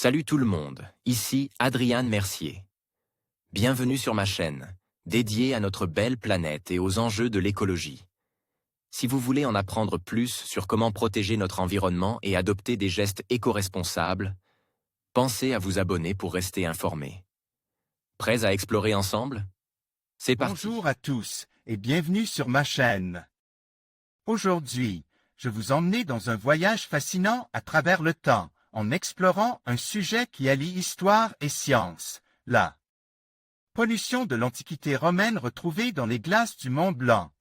Salut tout le monde, ici Adrian Mercier. Bienvenue sur ma chaîne, dédiée à notre belle planète et aux enjeux de l'écologie. Si vous voulez en apprendre plus sur comment protéger notre environnement et adopter des gestes éco-responsables, pensez à vous abonner pour rester informé. Prêts à explorer ensemble? C'est parti. Bonjour à tous et bienvenue sur ma chaîne. Aujourd'hui, je vous emmène dans un voyage fascinant à travers le temps, en explorant un sujet qui allie histoire et science, la pollution de l'Antiquité romaine retrouvée dans les glaces du Mont Blanc.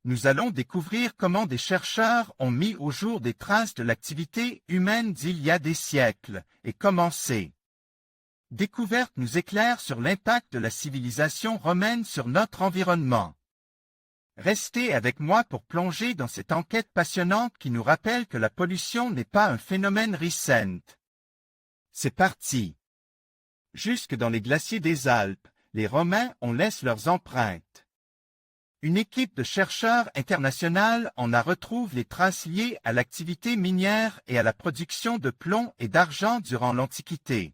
Nous allons découvrir comment des chercheurs ont mis au jour des traces de l'activité humaine d'il y a des siècles, et comment ces découvertes nous éclairent sur l'impact de la civilisation romaine sur notre environnement. Restez avec moi pour plonger dans cette enquête passionnante qui nous rappelle que la pollution n'est pas un phénomène récent. C'est parti! Jusque dans les glaciers des Alpes, les Romains en laissent leurs empreintes. Une équipe de chercheurs internationaux en retrouve les traces liées à l'activité minière et à la production de plomb et d'argent durant l'Antiquité.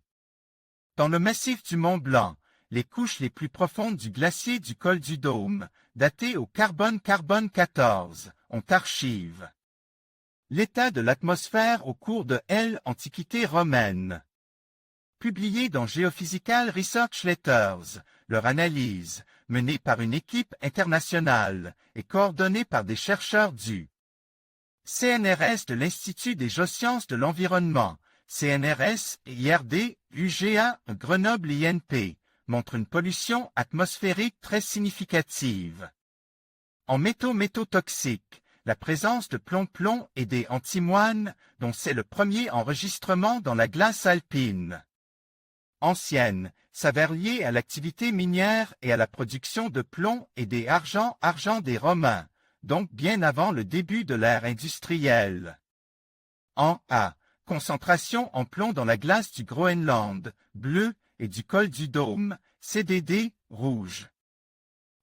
Dans le massif du Mont Blanc, les couches les plus profondes du glacier du col du Dôme, datées au carbone 14, ont archive l'état de l'atmosphère au cours de l'Antiquité romaine. Publié dans Geophysical Research Letters, leur analyse, menée par une équipe internationale et coordonnée par des chercheurs du CNRS de l'Institut des géosciences de l'environnement, CNRS et IRD, UGA, Grenoble INP, montre une pollution atmosphérique très significative. En métaux toxiques, la présence de plomb et des antimoines, dont c'est le premier enregistrement dans la glace alpine ancienne, s'avère lié à l'activité minière et à la production de plomb et des argent des Romains, donc bien avant le début de l'ère industrielle. En A, concentration en plomb dans la glace du Groenland, bleu, et du col du Dôme, CDD, rouge.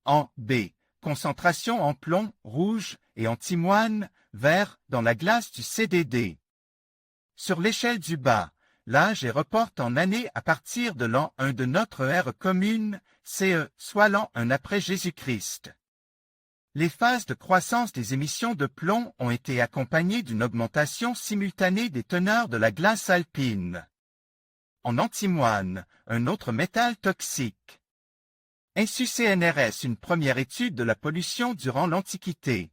En B, concentration en plomb, rouge, et antimoine, vert, dans la glace du CDD. Sur l'échelle du bas, l'âge est reporté en années à partir de l'an 1 de notre ère commune, CE, soit l'an 1 après Jésus-Christ. Les phases de croissance des émissions de plomb ont été accompagnées d'une augmentation simultanée des teneurs de la glace alpine. En antimoine, un autre métal toxique. Ainsi CNRS une première étude de la pollution durant l'Antiquité.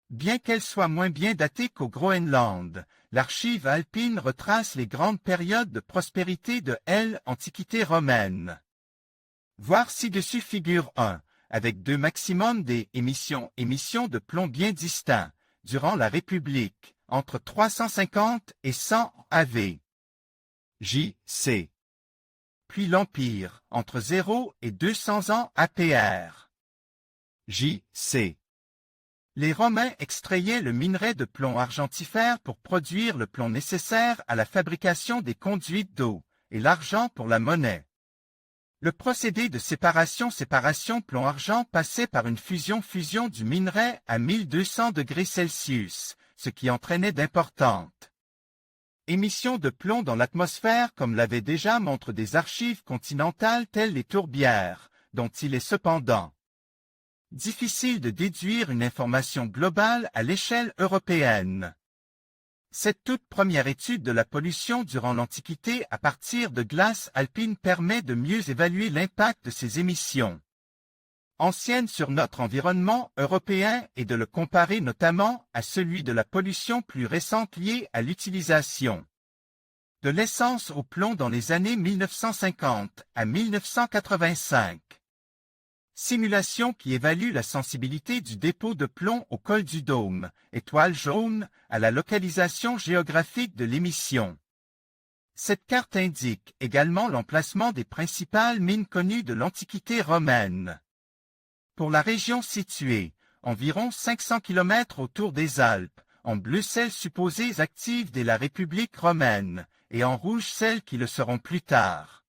Bien qu'elle soit moins bien datée qu'au Groenland, l'archive alpine retrace les grandes périodes de prospérité de l'Antiquité romaine. Voir ci-dessus figure 1, avec deux maximums des émissions de plomb bien distincts, durant la République, entre 350 et 100 AV. J.C. Puis l'Empire, entre 0 et 200 ans APR. J.C. Les Romains extrayaient le minerai de plomb argentifère pour produire le plomb nécessaire à la fabrication des conduites d'eau, et l'argent pour la monnaie. Le procédé de séparation plomb-argent passait par une fusion du minerai à 1200 degrés Celsius, ce qui entraînait d'importantes émissions de plomb dans l'atmosphère comme l'avaient déjà montré des archives continentales telles les tourbières, dont il est cependant difficile de déduire une information globale à l'échelle européenne. Cette toute première étude de la pollution durant l'Antiquité à partir de glaces alpines permet de mieux évaluer l'impact de ces émissions anciennes sur notre environnement européen et de le comparer notamment à celui de la pollution plus récente liée à l'utilisation de l'essence au plomb dans les années 1950 à 1985. Simulation qui évalue la sensibilité du dépôt de plomb au col du Dôme, étoile jaune, à la localisation géographique de l'émission. Cette carte indique également l'emplacement des principales mines connues de l'Antiquité romaine. Pour la région située, environ 500 km autour des Alpes, en bleu celles supposées actives dès la République romaine, et en rouge celles qui le seront plus tard.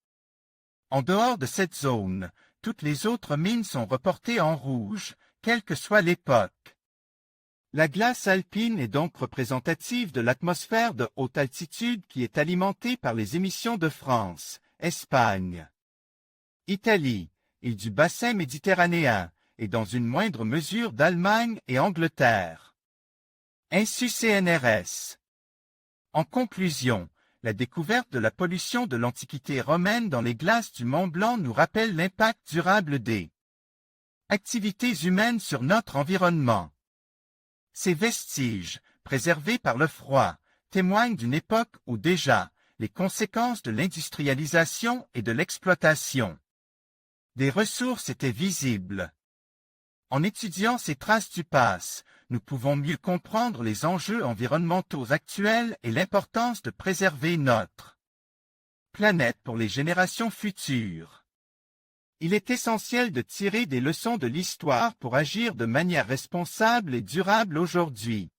En dehors de cette zone, toutes les autres mines sont reportées en rouge, quelle que soit l'époque. La glace alpine est donc représentative de l'atmosphère de haute altitude qui est alimentée par les émissions de France, Espagne, Italie, et du bassin méditerranéen, et dans une moindre mesure d'Allemagne et Angleterre. Ainsi CNRS. En conclusion, la découverte de la pollution de l'Antiquité romaine dans les glaces du Mont Blanc nous rappelle l'impact durable des activités humaines sur notre environnement. Ces vestiges, préservés par le froid, témoignent d'une époque où déjà les conséquences de l'industrialisation et de l'exploitation des ressources étaient visibles. En étudiant ces traces du passé, nous pouvons mieux comprendre les enjeux environnementaux actuels et l'importance de préserver notre planète pour les générations futures. Il est essentiel de tirer des leçons de l'histoire pour agir de manière responsable et durable aujourd'hui.